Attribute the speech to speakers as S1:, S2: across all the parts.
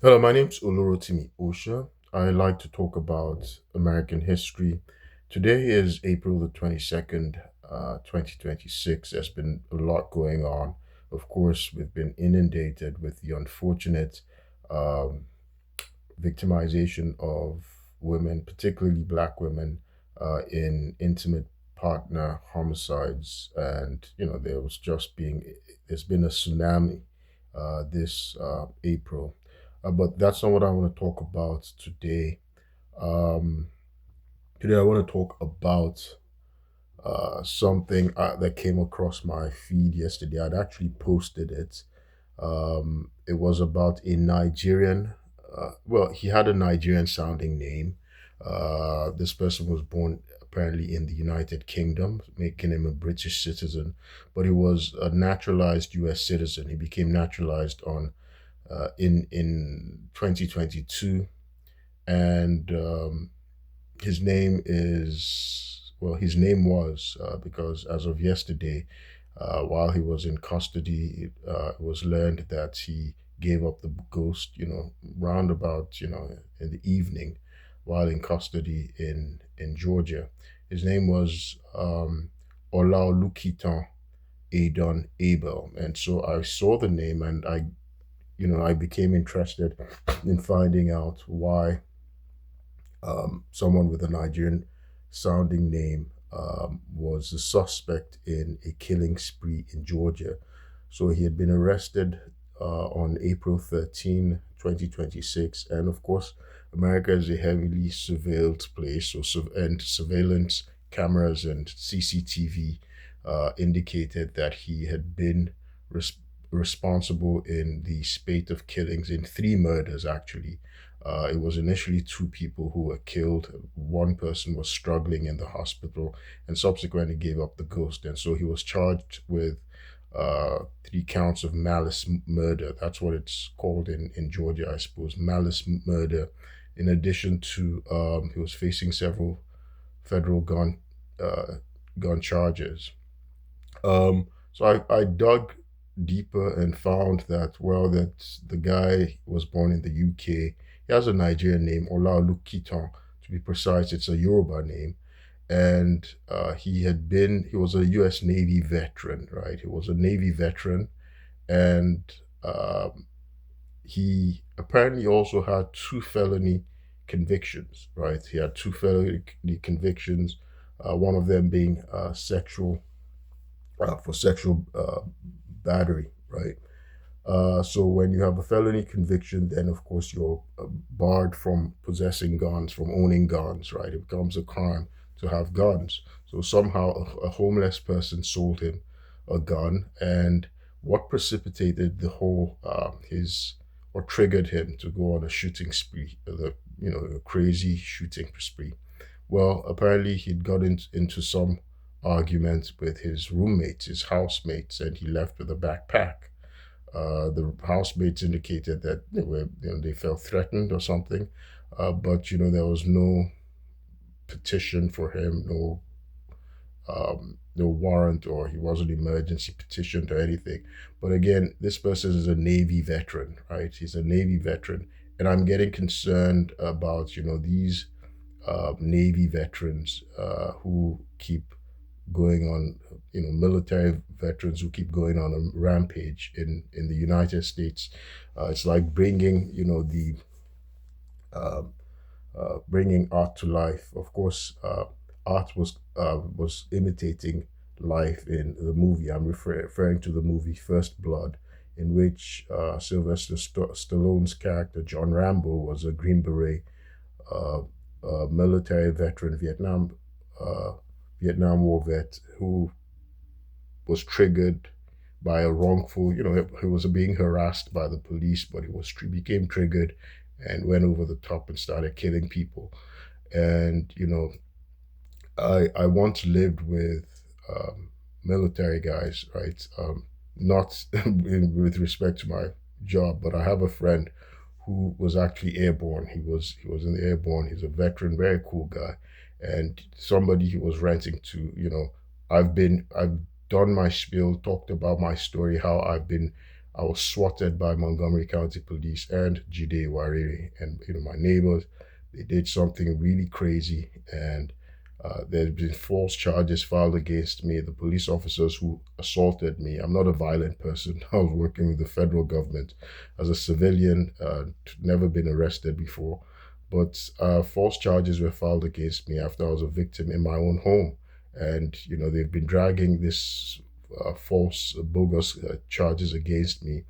S1: Hello, my name's Olorotimi Osha. I like to talk about American history. Today is April the 22nd, 2026. There's been a lot going on. Of course, we've been inundated with the unfortunate um, victimization of women, particularly black women, in intimate partner homicides. And, there's been a tsunami this April. But that's not what I want to talk about today. Um, Today, I want to talk about something that came across my feed yesterday. I'd actually posted it. It was about a Nigerian, he had a Nigerian sounding name. This person was born apparently in the United Kingdom, making him a British citizen, but he was a naturalized US citizen. He became naturalized on in 2022, and his name his name was because as of yesterday, while he was in custody, it was learned that he gave up the ghost, round about, in the evening while in custody in Georgia. His name was Olaolukitan Adon Abel. And so I saw the name, and I became interested in finding out why someone with a Nigerian sounding name was a suspect in a killing spree in Georgia. So he had been arrested on April 13, 2026. And of course, America is a heavily surveilled place. And surveillance cameras and CCTV indicated that he had been res- responsible in the spate of killings, in three murders actually. It was initially two people who were killed. One person was struggling in the hospital and subsequently gave up the ghost. And so he was charged with three counts of malice murder. That's what it's called in Georgia, I suppose. Malice murder. In addition to, he was facing several federal uh, gun charges. So I dug deeper and found that, that the guy was born in the UK. He has a Nigerian name, Olaolukitan, to be precise. It's a Yoruba name. And he was a US Navy veteran, right? He was a Navy veteran. And um, he apparently also had two felony convictions, right? He had two felony convictions, one of them being for sexual battery, right? So when you have a felony conviction, then of course you're barred from possessing guns, from owning guns, right? It becomes a crime to have guns. So somehow a homeless person sold him a gun, and what precipitated the whole his or triggered him to go on a shooting spree, a crazy shooting spree. Well, apparently he'd got into some argument with his roommates, his housemates, and he left with a backpack. The housemates indicated that they felt threatened or something, but there was no petition for him, no warrant, or he wasn't emergency petitioned or anything. But again, this person is a Navy veteran, right? He's a Navy veteran, and I'm getting concerned about these Navy veterans who keep going on, military veterans who keep going on a rampage in the United States. It's like bringing, the uh, bringing art to life. Of course, art was imitating life in the movie. I'm referring to the movie First Blood, in which Sylvester Stallone's character John Rambo was a Green Beret, uh, military veteran, uh, Vietnam War vet who was triggered by a wrongful, he was being harassed by the police, but became triggered and went over the top and started killing people. And I once lived with military guys, right? Not with respect to my job, but I have a friend who was actually airborne. He was in the airborne. He's a veteran, very cool guy, and somebody he was renting to. I've done my spiel, talked about my story, how I've been. I was swatted by Montgomery County Police and Jide Wariri, and my neighbors. They did something really crazy, and there's been false charges filed against me. The police officers who assaulted me. I'm not a violent person. I was working with the federal government as a civilian, never been arrested before, but false charges were filed against me after I was a victim in my own home, and they've been dragging this false, bogus charges against me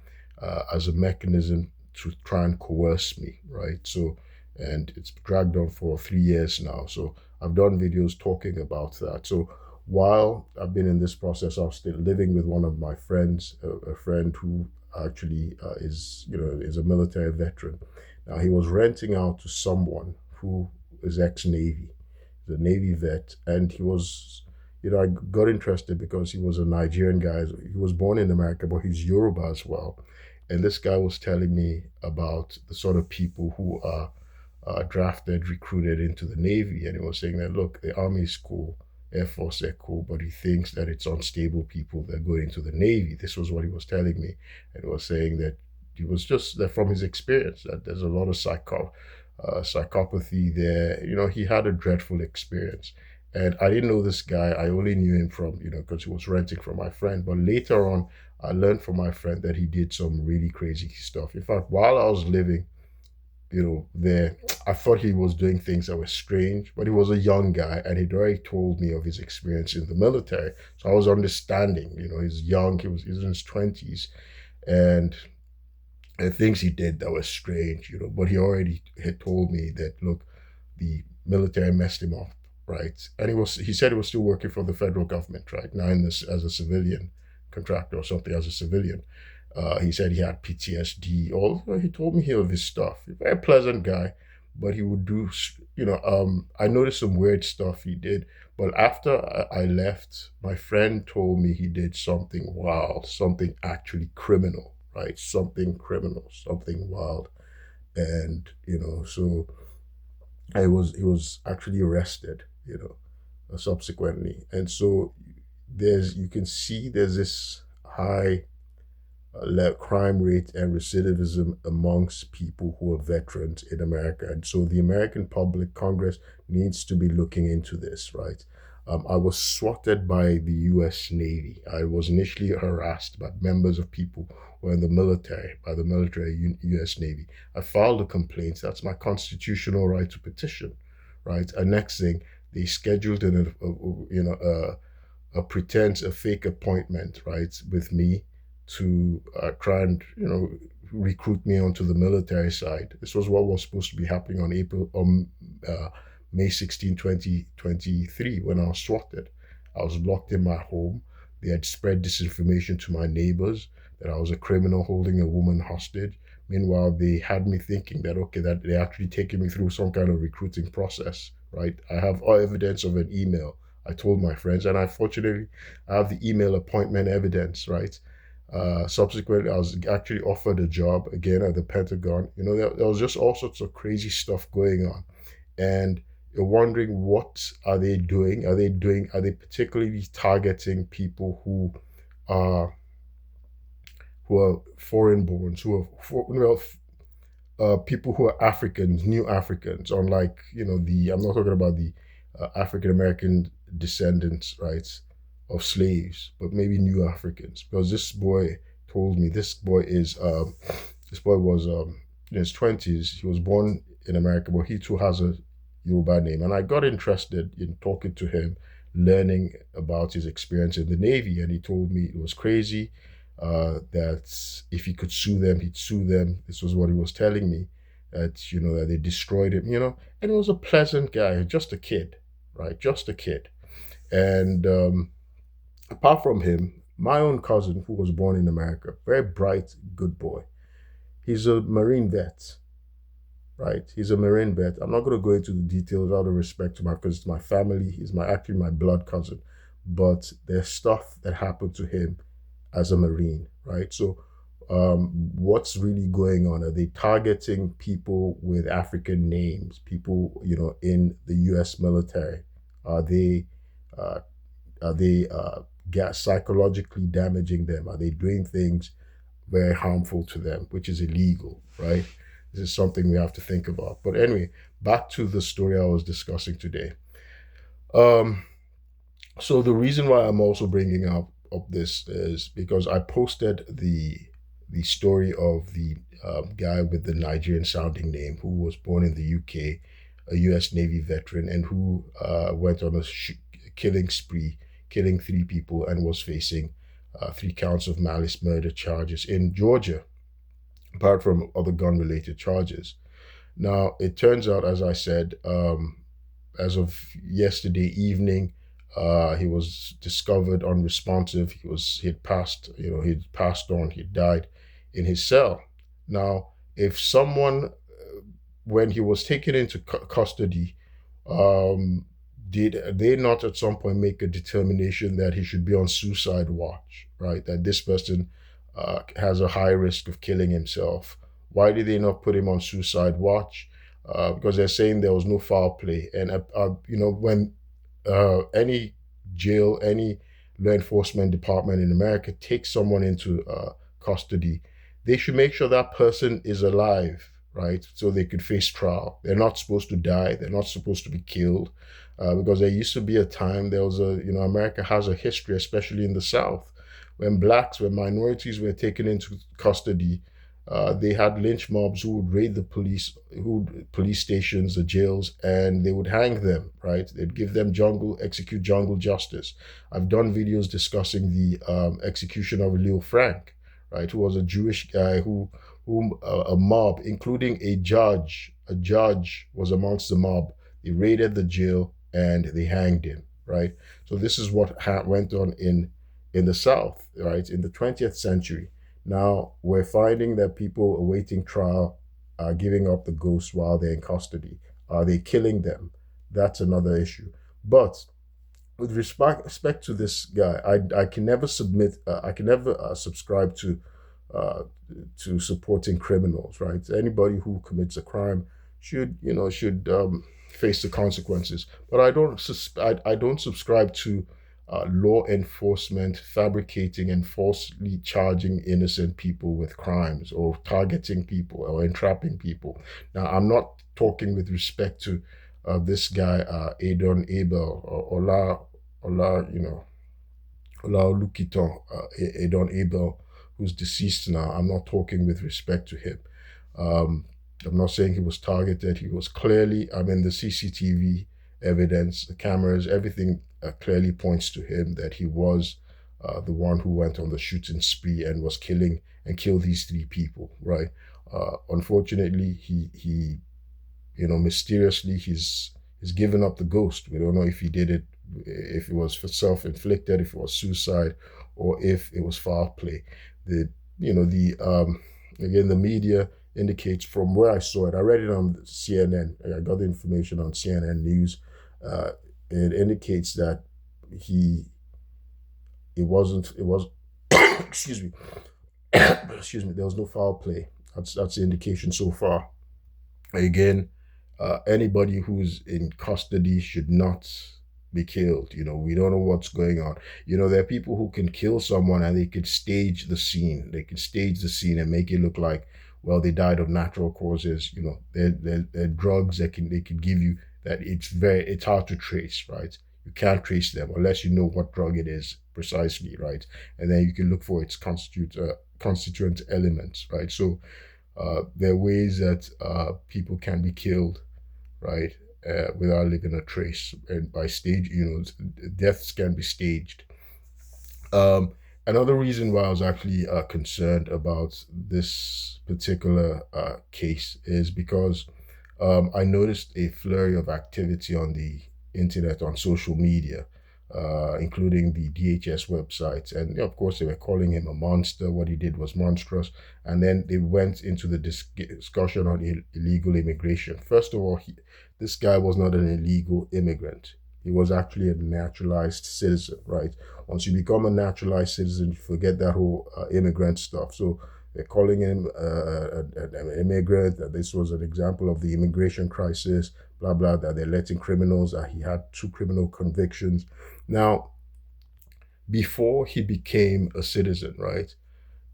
S1: as a mechanism to try and coerce me, right? So, and it's dragged on for 3 years now. So I've done videos talking about that. So while I've been in this process, I'm still living with one of my friends, a friend who actually is a military veteran. Now he was renting out to someone who is ex-Navy, the Navy vet, and he was, I got interested because he was a Nigerian guy. He was born in America, but he's Yoruba as well. And this guy was telling me about the sort of people who are drafted, recruited into the Navy. And he was saying that, look, the Army is cool, Air Force, they're cool, but he thinks that it's unstable people that go into the Navy. This was what he was telling me. And he was saying that he was just that from his experience, that there's a lot of psychopathy there. He had a dreadful experience. And I didn't know this guy. I only knew him from, because he was renting from my friend. But later on, I learned from my friend that he did some really crazy stuff. In fact, while I was living, there, I thought he was doing things that were strange, but he was a young guy and he'd already told me of his experience in the military. So I was understanding, he's young, he's in his 20s, and the things he did that were strange, but he already had told me that, look, the military messed him up, right? And he said he was still working for the federal government, right? Now in this as a civilian contractor or something as a civilian. He said he had PTSD. He told me of his stuff. A very pleasant guy, but he would do, I noticed some weird stuff he did. But after I left, my friend told me he did something wild, something actually criminal, right? Something criminal, something wild. And, so he was actually arrested, subsequently. And so you can see there's this high crime rate and recidivism amongst people who are veterans in America. And so the American public, Congress, needs to be looking into this, right? I was swatted by the US Navy. I was initially harassed by members of people who were in the military, by the military US Navy. I filed a complaint. That's my constitutional right to petition, right? And next thing, they scheduled a pretense, a fake appointment, right, with me to try and recruit me onto the military side. This was what was supposed to be happening on May 16, 2023, when I was swatted. I was locked in my home. They had spread disinformation to my neighbors that I was a criminal holding a woman hostage. Meanwhile, they had me thinking that, okay, that they're actually taking me through some kind of recruiting process, right? I have all evidence of an email. I told my friends, and unfortunately, I have the email appointment evidence, right? Subsequently, I was actually offered a job again at the Pentagon. There was just all sorts of crazy stuff going on. And you're wondering, what are they doing? Are they particularly targeting people who are foreign borns, people who are Africans, new Africans, unlike, I'm not talking about the African American descendants, right, of slaves, but maybe new Africans. Because this boy told me, this boy was in his 20s. He was born in America, but he too has a Yoruba name. And I got interested in talking to him, learning about his experience in the Navy. And he told me it was crazy, that if he could sue them, he'd sue them. This was what he was telling me, that, that they destroyed him, and he was a pleasant guy, just a kid, right? Just a kid. And apart from him, my own cousin, who was born in America, very bright, good boy, he's a Marine vet, right? He's a Marine vet. I'm not going to go into the details out of respect to because it's my family. He's actually my blood cousin. But there's stuff that happened to him as a Marine, right? So what's really going on? Are they targeting people with African names, people, in the US military? Are they psychologically damaging them? Are they doing things very harmful to them, which is illegal, right? This is something we have to think about. But anyway, back to the story I was discussing today. Um, so the reason why I'm also bringing up this is because I posted the story of the guy with the Nigerian sounding name who was born in the UK, a U.S. Navy veteran, and who went on a killing spree, killing three people, and was facing 3 counts of malice murder charges in Georgia, apart from other gun related charges. Now, it turns out, as I said, as of yesterday evening, he was discovered unresponsive. He'd passed, he'd passed on. He died in his cell. Now, if someone, when he was taken into custody, um, did they not at some point make a determination that he should be on suicide watch, right? That this person has a high risk of killing himself. Why did they not put him on suicide watch? Because they're saying there was no foul play. And, when any jail, any law enforcement department in America takes someone into custody, they should make sure that person is alive, right? So they could face trial. They're not supposed to die. They're not supposed to be killed. Because there used to be a time, there was America has a history, especially in the South, when minorities were taken into custody, they had lynch mobs who would raid the police stations, the jails, and they would hang them, right? They'd give them execute jungle justice. I've done videos discussing the execution of Leo Frank, right, who was a Jewish guy whom a mob, including a judge was amongst the mob. They raided the jail and they hanged him, right? So this is what went on in the South, right, in the 20th century. Now we're finding that people awaiting trial are giving up the ghost while they're in custody. Are they killing them? That's another issue. But with respect to this guy, I can never subscribe to supporting criminals, right? Anybody who commits a crime should face the consequences. But I don't subscribe to law enforcement fabricating and falsely charging innocent people with crimes or targeting people or entrapping people. Now, I'm not talking with respect to this guy, Adon Abel, or Olaolukitan Adon Abel, who's deceased now. I'm not talking with respect to him. I'm not saying he was targeted. He was clearly, the CCTV evidence, the cameras, everything clearly points to him that he was the one who went on the shooting spree and was killed these three people, right? Unfortunately, he mysteriously he's given up the ghost. We don't know if he did it, if it was for self-inflicted, if it was suicide, or if it was foul play. Again, the media indicates, from where I saw it, I read it on CNN. I got the information on CNN News. It indicates that it was excuse me excuse me, there was no foul play. That's the indication so far. Again, anybody who's in custody should not be killed. We don't know what's going on. There are people who can kill someone and they could stage the scene. They can stage the scene and make it look like, well, they died of natural causes. They're drugs that they can give you that it's hard to trace, right? You can't trace them unless you know what drug it is precisely, right? And then you can look for its constituent elements, right? So there are ways that people can be killed, right, without leaving a trace, and by stage, deaths can be staged. Another reason why I was actually concerned about this particular case is because I noticed a flurry of activity on the internet, on social media, including the DHS websites. And of course, they were calling him a monster. What he did was monstrous. And then they went into the discussion on illegal immigration. First of all, this guy was not an illegal immigrant. He was actually a naturalized citizen, right? Once you become a naturalized citizen, you forget that whole immigrant stuff. So they're calling him an immigrant, that this was an example of the immigration crisis, blah, blah, that they're letting criminals, he had 2 criminal convictions. Now, before he became a citizen, right,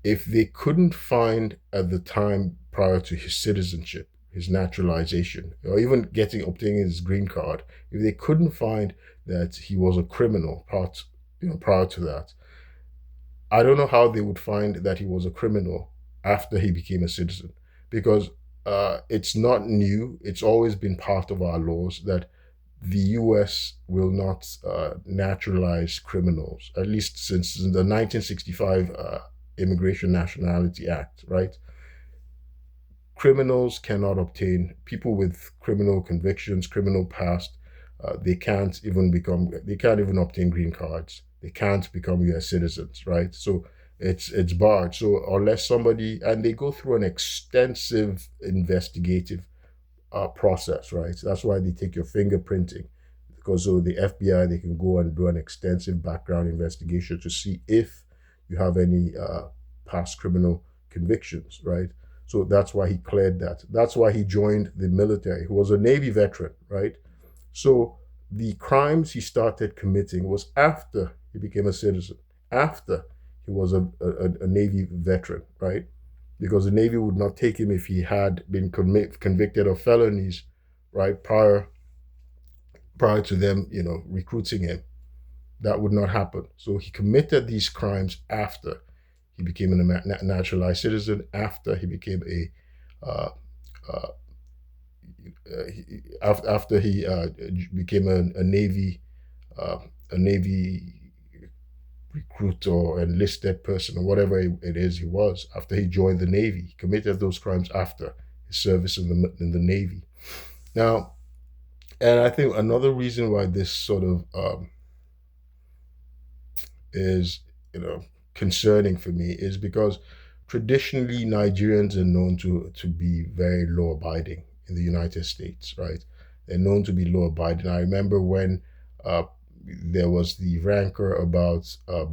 S1: If they couldn't find at the time prior to his citizenship, his naturalization, or even obtaining his green card, if they couldn't find that he was a criminal prior to that, I don't know how they would find that he was a criminal after he became a citizen, because it's not new. It's always been part of our laws that the U.S. will not naturalize criminals, at least since the 1965 Immigration Nationality Act, right? Criminals cannot obtain, people with criminal convictions, criminal past, they can't even obtain green cards. They can't become US citizens, right? So it's barred. So unless somebody, and they go through an extensive investigative process, right? So that's why they take your fingerprinting, because so the FBI, they can go and do an extensive background investigation to see if you have any past criminal convictions, right? So that's why he cleared that. That's why he joined the military. He was a Navy veteran, right? So the crimes he started committing was after he became a citizen, after he was a Navy veteran, right? Because the Navy would not take him if he had been convicted of felonies, right, prior to them, recruiting him. That would not happen. So he committed these crimes after he became a naturalized citizen, after he became uh, uh, after he became a Navy uh, a Navy recruit or enlisted person or whatever it is he was. After he joined the Navy, he committed those crimes after his service in the Navy. Now, and I think another reason why this sort of is, concerning for me is because traditionally Nigerians are known to be very law abiding in the United States, right? They're known to be law abiding. I remember when uh, there was the rancor about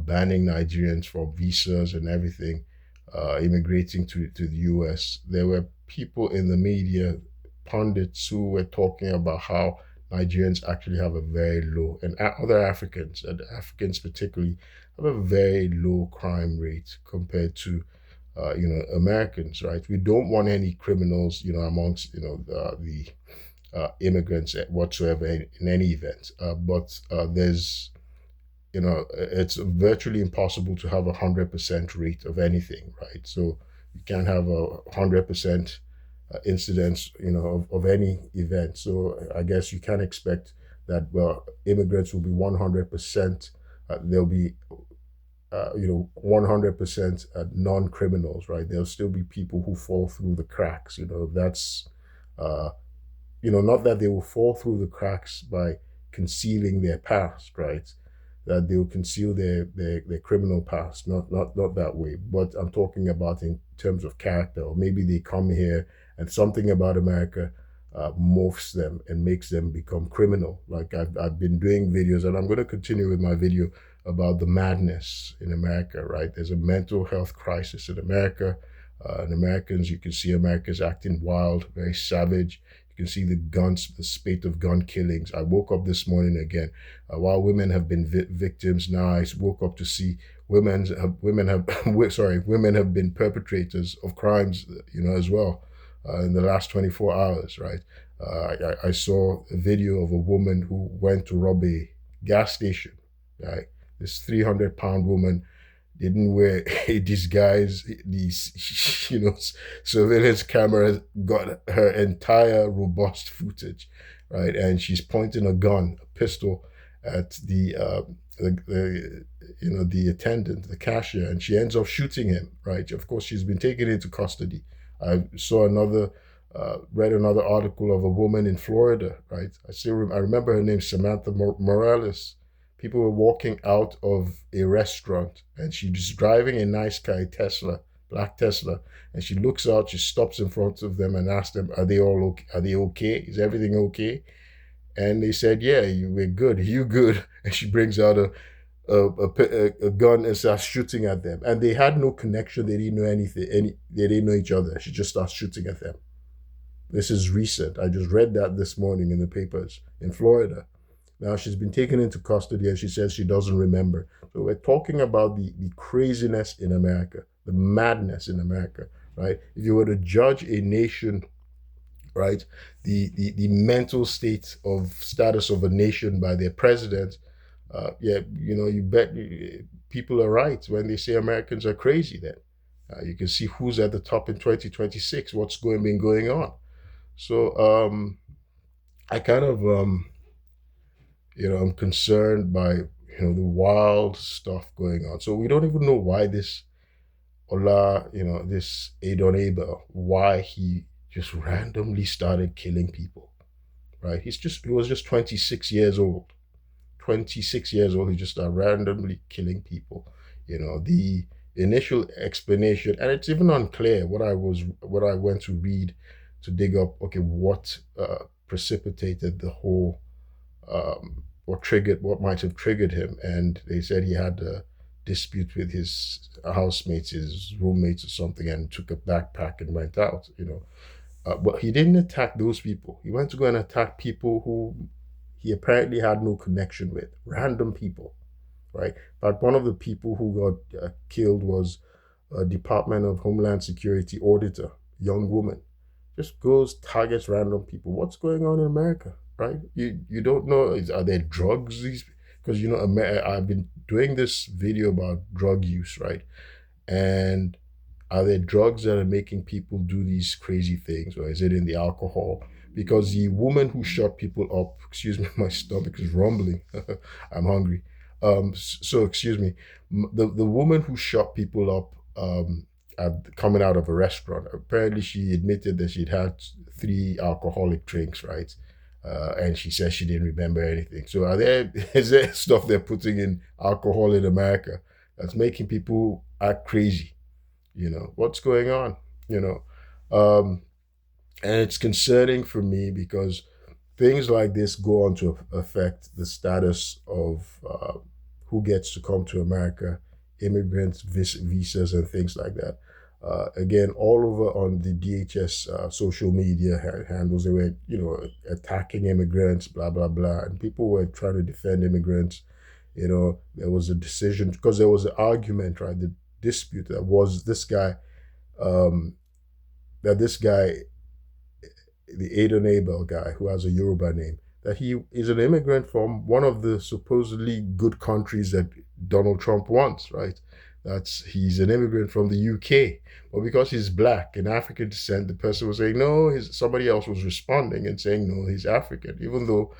S1: banning Nigerians from visas and everything, immigrating to the US. There were people in the media, pundits, who were talking about how Nigerians actually have a very low, and other Africans, and Africans particularly, have a very low crime rate compared to Americans, right? We don't want any criminals, amongst the immigrants whatsoever in any event. But there's it's virtually impossible to have 100% rate of anything, right? So you can't have 100% incidents, of any event. So I guess you can expect that, well, immigrants will be 100%. There'll be 100% non-criminals, right? There'll still be people who fall through the cracks. That's uh, not that they will fall through the cracks by concealing their past, right? That they will conceal their criminal past, not that way. But I'm talking about in terms of character, or maybe they come here and something about America morphs them and makes them become criminal. Like I've been doing videos, and I'm going to continue with my video about the madness in America, right? There's a mental health crisis in America. And Americans, you can see Americans acting wild, very savage. You can see the spate of gun killings. I woke up this morning again. While women have been victims, now I woke up to see women have women have been perpetrators of crimes, as well, in the last 24 hours, right? I saw a video of a woman who went to rob a gas station, right? This 300-pound woman didn't wear a disguise. These, surveillance cameras got her entire robust footage, right? And she's pointing a gun, a pistol, at the attendant, the cashier, and she ends up shooting him, right? Of course, she's been taken into custody. Read another article of a woman in Florida, right? I remember her name, Samantha Morales. People were walking out of a restaurant, and she's driving a nice car, a Tesla, black Tesla, and she looks out, she stops in front of them and asks them, are they all okay? Are they okay? Is everything okay? And they said, yeah, we're good. You good? And she brings out a gun and starts shooting at them. And they had no connection. They didn't know anything. They didn't know each other. She just starts shooting at them. This is recent. I just read that this morning in the papers in Florida. Now she's been taken into custody, and she says she doesn't remember. So we're talking about the craziness in America, the madness in America, right? If you were to judge a nation, right, the mental state of status of a nation by their president, yeah, you bet people are right when they say Americans are crazy. Then you can see who's at the top in 2026, what's been going on. So I kind of I'm concerned by the wild stuff going on. So we don't even know why this this Adon Abel, why he just randomly started killing people, right? He was just 26 years old. 26 years old, he just started randomly killing people. The initial explanation, and it's even unclear what I went to read to dig up, okay, what precipitated the whole what might have triggered him. And they said he had a dispute with his housemates, his roommates or something, and took a backpack and went out, but he didn't attack those people. He went to go and attack people who he apparently had no connection with, random people, right? But one of the people who got killed was a Department of Homeland Security auditor, young woman, just goes targets random people. What's going on in America, right? You don't know. Are there drugs? Because I've been doing this video about drug use, right? And are there drugs that are making people do these crazy things, or is it in the alcohol? Because the woman who shot people up, excuse me, my stomach is rumbling. I'm hungry. So excuse me. The woman who shot people up coming out of a restaurant, apparently she admitted that she'd had 3 alcoholic drinks, right? And she said she didn't remember anything. So is there stuff they're putting in alcohol in America that's making people act crazy? What's going on? You know, um, and it's concerning for me because things like this go on to affect the status of who gets to come to America, immigrants, visas, and things like that. Again, all over on the DHS social media handles, they were, attacking immigrants, blah, blah, blah. And people were trying to defend immigrants. There was a decision because there was an argument, right? The dispute that was um, this guy, the Adon Abel guy who has a Yoruba name, that he is an immigrant from one of the supposedly good countries that Donald Trump wants, right? He's an immigrant from the UK. But because he's black and African descent, the person was saying no, somebody else was responding and saying no, he's African, even though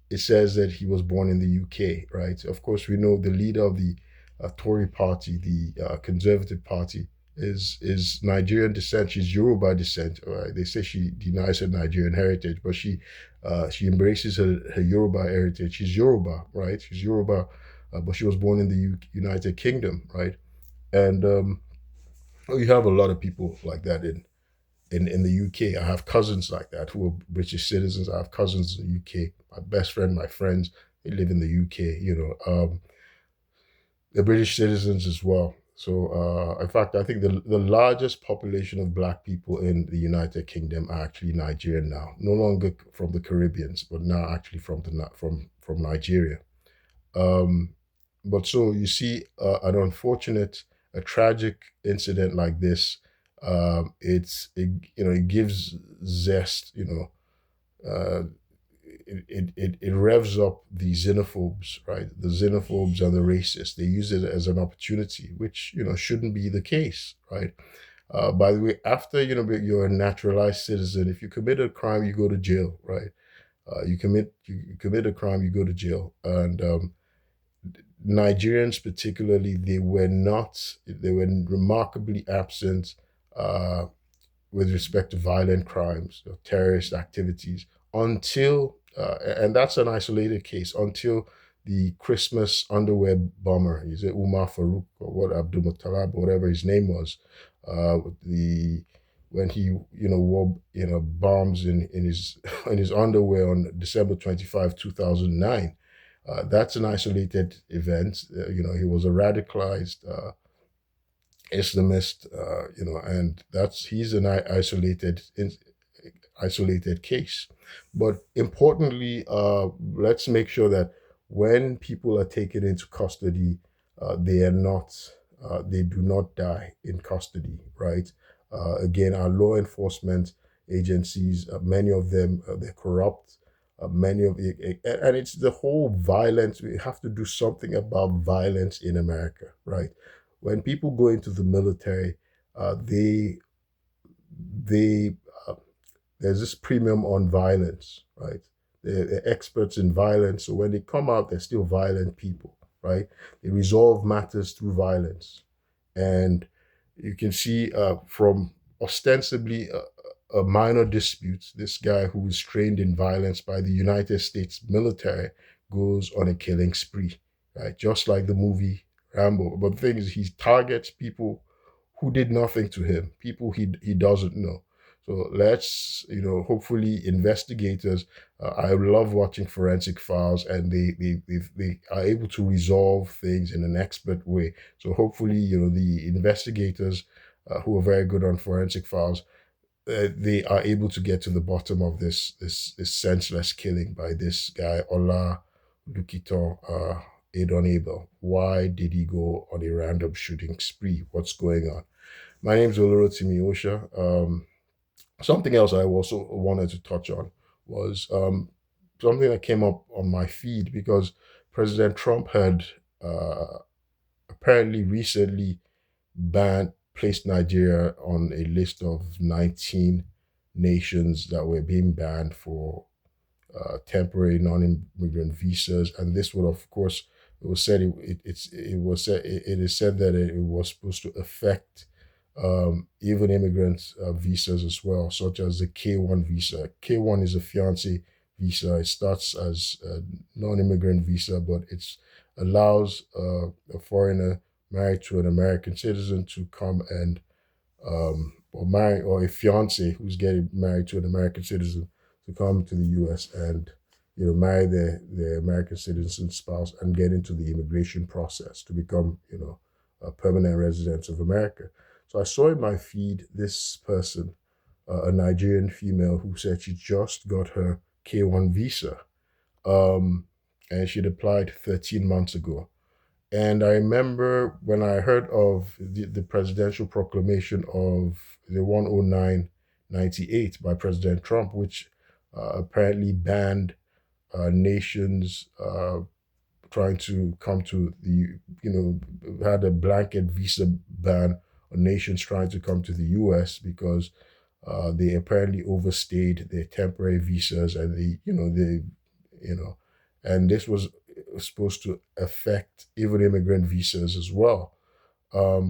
S1: it says that he was born in the UK, right? Of course, we know the leader of the Tory party, the Conservative Party, is Nigerian descent. She's Yoruba descent. Right? They say she denies her Nigerian heritage, but she embraces her Yoruba heritage. She's Yoruba, right? She's Yoruba, but she was born in the United Kingdom, right? And you have a lot of people like that in the UK. I have cousins like that who are British citizens. I have cousins in the UK. My best friend, my friends, they live in the UK. They're British citizens as well. So, in fact, I think the largest population of Black people in the United Kingdom are actually Nigerian now. No longer from the Caribbeans, but now actually from Nigeria. Um, but so you see, a tragic incident like this. It gives zest. Uh, it revs up the xenophobes, right? The xenophobes and the racists. They use it as an opportunity, which shouldn't be the case, right? By the way, after you're a naturalized citizen, if you commit a crime, you go to jail, right? You commit a crime, you go to jail, and Nigerians particularly, they were remarkably absent uh, with respect to violent crimes or terrorist activities until, and that's an isolated case, until the Christmas underwear bomber, is it Umar Farouk or what, Abdul Muttalab, whatever his name was, the when he wore bombs in his in his underwear on December 25, 2009. That's an isolated event. He was a radicalized Islamist, and he's an isolated case. But importantly, let's make sure that when people are taken into custody, they are not they do not die in custody, right? Again, our law enforcement agencies, many of them, they're corrupt. Many of it, and it's the whole violence. We have to do something about violence in America, right? When people go into the military, they there's this premium on violence, right? They're experts in violence, so when they come out, they're still violent people, right? They resolve matters through violence, and you can see from ostensibly a minor dispute, this guy who was trained in violence by the United States military goes on a killing spree, right? Just like the movie Rambo. But the thing is, he targets people who did nothing to him, people he doesn't know. So let's, hopefully investigators. I love watching forensic files, and they are able to resolve things in an expert way. So hopefully, the investigators who are very good on forensic files, they are able to get to the bottom of this senseless killing by this guy Olaolukitan Adon Abel. Why did he go on a random shooting spree? What's going on? My name's Olaolukitan Adon. Something else I also wanted to touch on was something that came up on my feed because President Trump had uh, apparently recently placed Nigeria on a list of 19 nations that were being banned for temporary non-immigrant visas, and this would, of course, it was said it is said that it was supposed to affect even immigrant visas as well, such as the K1 visa. K1 is a fiance visa. It starts as a non-immigrant visa, but it allows a foreigner married to an American citizen to come and or a fiance who's getting married to an American citizen to come to the U.S. and marry their American citizen spouse and get into the immigration process to become a permanent resident of America. So I saw in my feed this person, a Nigerian female, who said she just got her K1 visa, um, and she'd applied 13 months ago. And I remember when I heard of the presidential proclamation of the 10998 by President Trump, which apparently banned nations trying to come to had a blanket visa ban on nations trying to come to the US because they apparently overstayed their temporary visas, and you know, and this was supposed to affect even immigrant visas as well.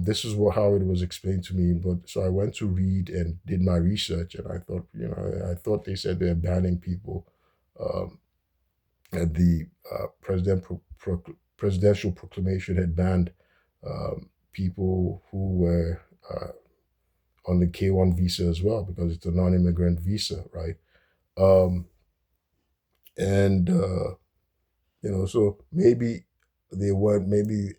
S1: This is how it was explained to me. But so I went to read and did my research, and I thought, I thought they said they're banning people. Um, and the presidential proclamation had banned people who were on the K1 visa as well because it's a non-immigrant visa, right? Um, and so maybe they weren't. Maybe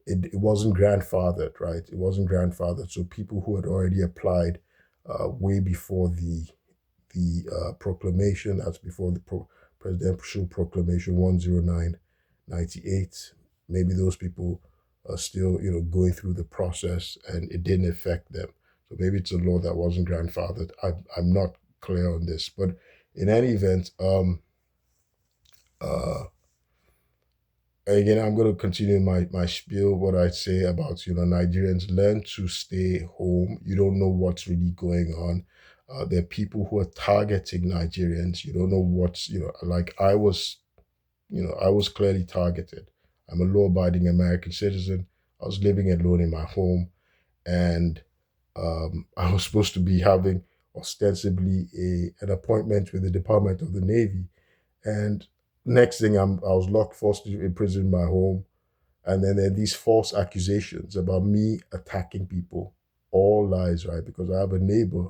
S1: it wasn't grandfathered, right? It wasn't grandfathered. So people who had already applied way before the proclamation, that's before the presidential proclamation 10998, maybe those people are still, going through the process and it didn't affect them. So maybe it's a law that wasn't grandfathered. I'm not clear on this, but in any event, uh, again, I'm going to continue my spiel. What I'd say about Nigerians, learn to stay home. You don't know what's really going on. There are people who are targeting Nigerians. You don't know what's like I was clearly targeted. I'm a law-abiding American citizen. I was living alone in my home, and I was supposed to be having ostensibly an appointment with the Department of the Navy, and next thing I was locked, forced to imprison in my home, and then there are these false accusations about me attacking people. All lies, right? Because I have a neighbor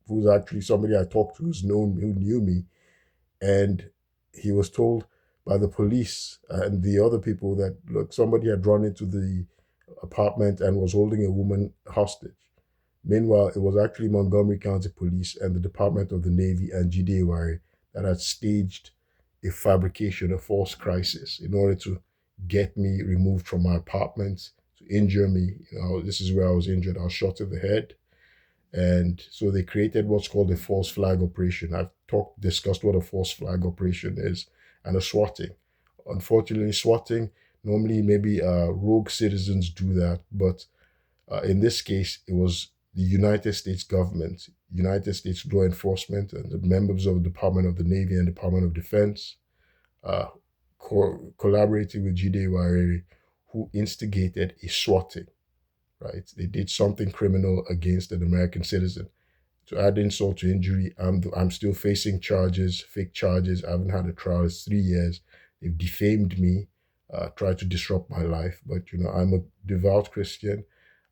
S1: who's actually somebody I talked to who knew me, and he was told by the police and the other people that look, somebody had run into the apartment and was holding a woman hostage. Meanwhile, it was actually Montgomery County Police and the Department of the Navy and GDAY that had staged a fabrication, a false crisis, in order to get me removed from my apartment, to injure me. This is where I was injured. I was shot in the head. And so they created what's called a false flag operation. I've discussed what a false flag operation is, and a swatting. Unfortunately, swatting, normally maybe rogue citizens do that, but in this case, it was the United States government, United States law enforcement, and the members of the Department of the Navy and Department of Defense, uh, collaborating with Jide Wareri, who instigated a swatting. Right? They did something criminal against an American citizen. To add insult to injury, I'm still facing charges, fake charges. I haven't had a trial. It's 3 years. They've defamed me, tried to disrupt my life. But I'm a devout Christian.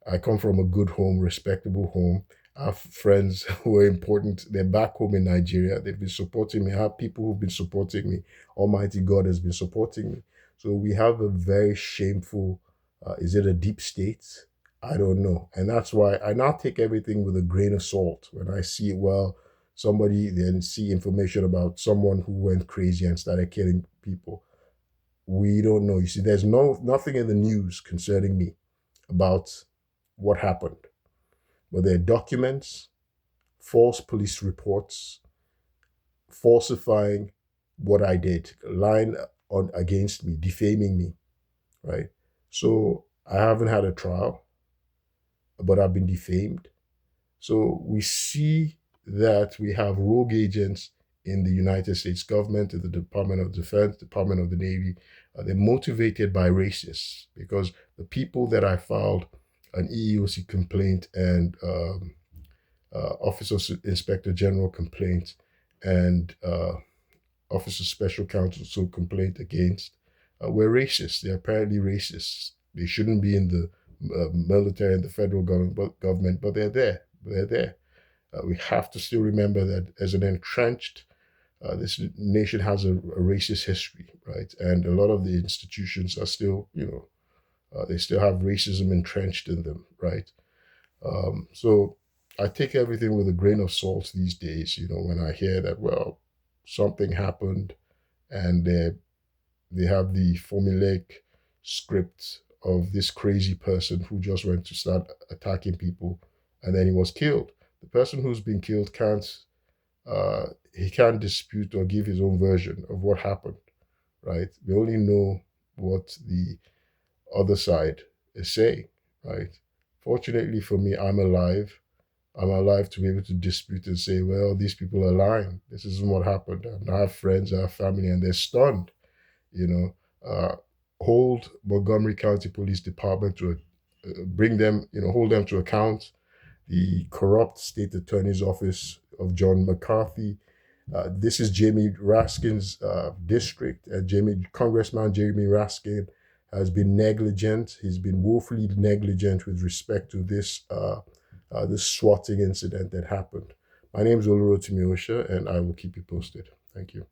S1: I come from a good home, respectable home. I have friends who are important. They're back home in Nigeria. They've been supporting me. I have people who've been supporting me. Almighty God has been supporting me. So we have a very shameful, is it a deep state? I don't know. And that's why I now take everything with a grain of salt. When I see, well, somebody then see information about someone who went crazy and started killing people. We don't know. You see, there's nothing in the news concerning me about what happened. But there are documents, false police reports, falsifying what I did, lying on against me, defaming me, right? So I haven't had a trial, but I've been defamed. So we see that we have rogue agents in the United States government, in the Department of Defense, Department of the Navy. They're motivated by racists, because the people that I filed an EEOC complaint and Office of Inspector General complaint and Office of Special Counsel complaint against were racist. They're apparently racist. They shouldn't be in the military and the federal government, but they're there. They're there. We have to still remember that as an entrenched, this nation has a racist history, right? And a lot of the institutions are still, they still have racism entrenched in them, right? So I take everything with a grain of salt these days, when I hear that, well, something happened and they have the formulaic script of this crazy person who just went to start attacking people and then he was killed. The person who's been killed he can't dispute or give his own version of what happened, right? We only know what the other side is saying, right? Fortunately for me, I'm alive. I'm alive to be able to dispute and say, well, these people are lying. This isn't what happened. And I have friends, I have family, and they're stunned, you know. Hold Montgomery County Police Department to bring them, hold them to account. The corrupt state attorney's office of John McCarthy. This is Jamie Raskin's district, and Congressman Jamie Raskin has been negligent. He's been woefully negligent with respect to this this swatting incident that happened. My name is Olaolukitan Adon Abel, and I will keep you posted. Thank you.